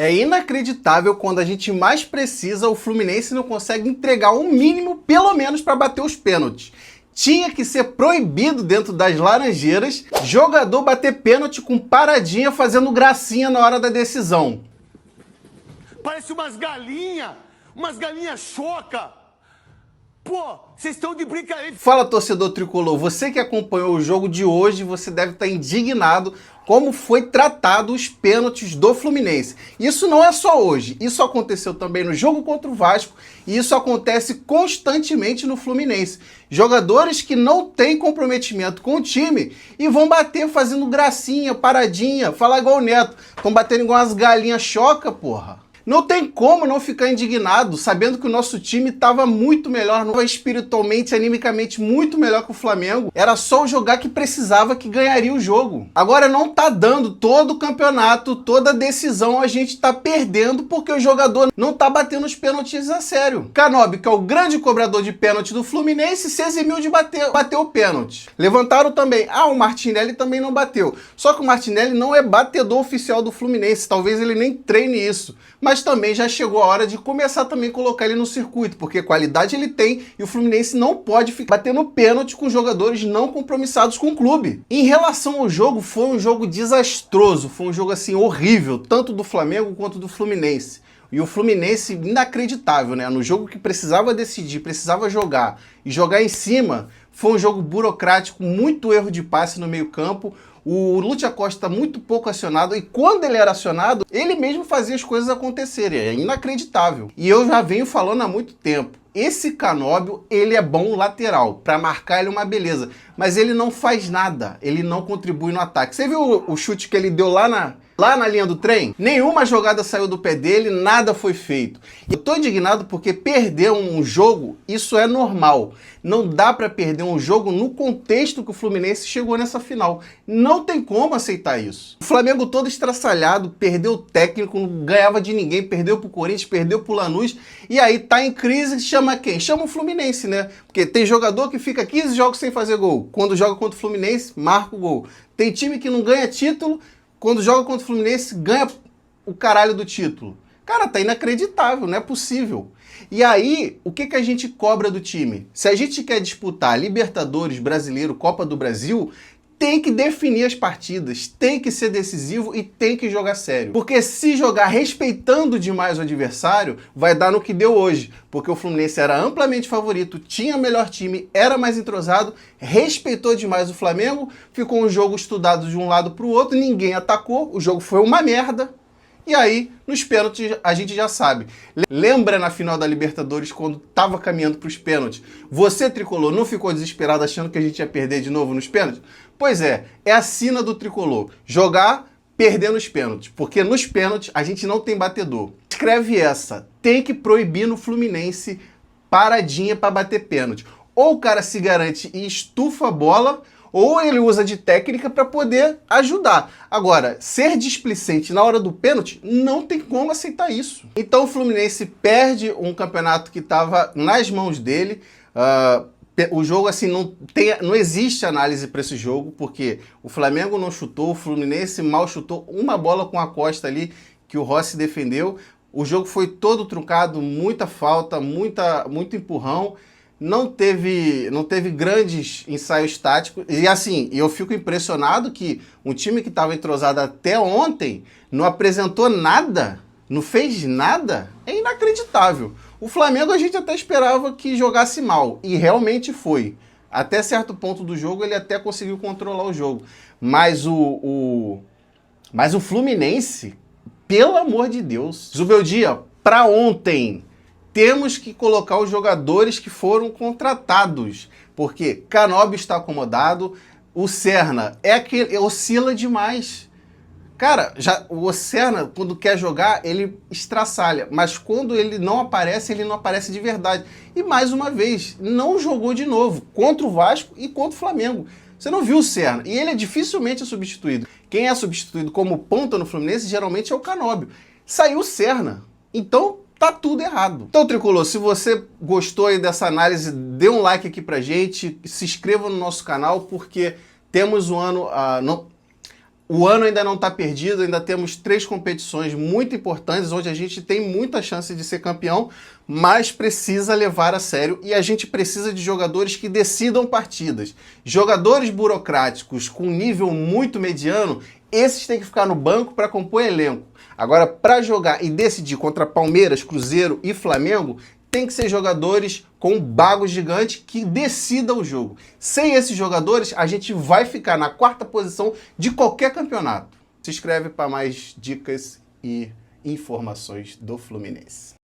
É inacreditável quando a gente mais precisa, o Fluminense não consegue entregar um mínimo, pelo menos, para bater os pênaltis. Tinha que ser proibido dentro das Laranjeiras jogador bater pênalti com paradinha fazendo gracinha na hora da decisão. Parece umas galinhas choca. Pô, vocês estão de brincadeira. Fala, torcedor tricolor, você que acompanhou o jogo de hoje, você deve estar indignado como foi tratado os pênaltis do Fluminense. Isso não é só hoje, isso aconteceu também no jogo contra o Vasco e isso acontece constantemente no Fluminense. Jogadores que não têm comprometimento com o time e vão bater fazendo gracinha, paradinha, falar igual o Neto, estão batendo igual as galinhas choca, porra. Não tem como não ficar indignado, sabendo que o nosso time estava muito melhor, espiritualmente, animicamente muito melhor que o Flamengo. Era só o jogar que precisava que ganharia o jogo. Agora não tá dando todo o campeonato, toda a decisão, a gente tá perdendo porque o jogador não tá batendo os pênaltis a sério. Canóbio, que é o grande cobrador de pênalti do Fluminense, se eximiu de bater o pênalti. Levantaram também, o Martinelli também não bateu. Só que o Martinelli não é batedor oficial do Fluminense, talvez ele nem treine isso. Mas também já chegou a hora de começar também a colocar ele no circuito, porque qualidade ele tem e o Fluminense não pode ficar batendo pênalti com jogadores não compromissados com o clube. Em relação ao jogo, foi um jogo desastroso, foi um jogo assim horrível, tanto do Flamengo quanto do Fluminense. E o Fluminense inacreditável, né? No jogo que precisava decidir, precisava jogar e jogar em cima, foi um jogo burocrático, muito erro de passe no meio-campo. O Lúcio Acosta muito pouco acionado e quando ele era acionado, ele mesmo fazia as coisas acontecerem. É inacreditável. E eu já venho falando há muito tempo. Esse Canóbio, ele é bom lateral. Para marcar ele é uma beleza. Mas ele não faz nada. Ele não contribui no ataque. Você viu o chute que ele deu lá na linha do trem? Nenhuma jogada saiu do pé dele, nada foi feito. Eu tô indignado porque perder um jogo, isso é normal. Não dá para perder um jogo no contexto que o Fluminense chegou nessa final. Não tem como aceitar isso. O Flamengo todo estraçalhado, perdeu o técnico, não ganhava de ninguém, perdeu pro Corinthians, perdeu pro Lanús, e aí tá em crise, chama quem? Chama o Fluminense, né? Porque tem jogador que fica 15 jogos sem fazer gol. Quando joga contra o Fluminense, marca o gol. Tem time que não ganha título, quando joga contra o Fluminense, ganha o caralho do título. Cara, tá inacreditável, não é possível. E aí, o que a gente cobra do time? Se a gente quer disputar Libertadores, Brasileiro, Copa do Brasil, tem que definir as partidas, tem que ser decisivo e tem que jogar sério. Porque se jogar respeitando demais o adversário, vai dar no que deu hoje. Porque o Fluminense era amplamente favorito, tinha melhor time, era mais entrosado, respeitou demais o Flamengo, ficou um jogo estudado de um lado para o outro, ninguém atacou, o jogo foi uma merda. E aí, nos pênaltis, a gente já sabe. Lembra na final da Libertadores, quando estava caminhando para os pênaltis? Você, tricolor, não ficou desesperado achando que a gente ia perder de novo nos pênaltis? Pois é a sina do tricolor. Jogar, perder nos pênaltis. Porque nos pênaltis, a gente não tem batedor. Escreve essa. Tem que proibir no Fluminense paradinha para bater pênalti. Ou o cara se garante e estufa a bola, ou ele usa de técnica para poder ajudar. Agora, ser displicente na hora do pênalti, não tem como aceitar isso. Então o Fluminense perde um campeonato que estava nas mãos dele. O jogo, assim, não existe análise para esse jogo, porque o Flamengo não chutou, o Fluminense mal chutou uma bola com a Costa ali, que o Rossi defendeu. O jogo foi todo truncado, muita falta, muito empurrão. Não teve grandes ensaios táticos. E assim, eu fico impressionado que um time que estava entrosado até ontem não apresentou nada, não fez nada. É inacreditável. O Flamengo a gente até esperava que jogasse mal. E realmente foi. Até certo ponto do jogo ele até conseguiu controlar o jogo. Mas o Fluminense, pelo amor de Deus. Zubeldia, para ontem, temos que colocar os jogadores que foram contratados, porque Canóbio está acomodado, o Serna oscila demais. Cara, o Serna, quando quer jogar, ele estraçalha, mas quando ele não aparece de verdade. E mais uma vez, não jogou de novo, contra o Vasco e contra o Flamengo. Você não viu o Serna, e ele dificilmente é substituído. Quem é substituído como ponta no Fluminense, geralmente é o Canóbio. Saiu o Serna, então tá tudo errado. Então, tricolor, se você gostou aí dessa análise, dê um like aqui pra gente, se inscreva no nosso canal, porque temos um ano... O ano ainda não está perdido, ainda temos 3 competições muito importantes, onde a gente tem muita chance de ser campeão, mas precisa levar a sério e a gente precisa de jogadores que decidam partidas. Jogadores burocráticos com nível muito mediano, esses têm que ficar no banco para compor elenco. Agora, para jogar e decidir contra Palmeiras, Cruzeiro e Flamengo, tem que ser jogadores com bago gigante que decidam o jogo. Sem esses jogadores, a gente vai ficar na 4ª posição de qualquer campeonato. Se inscreve para mais dicas e informações do Fluminense.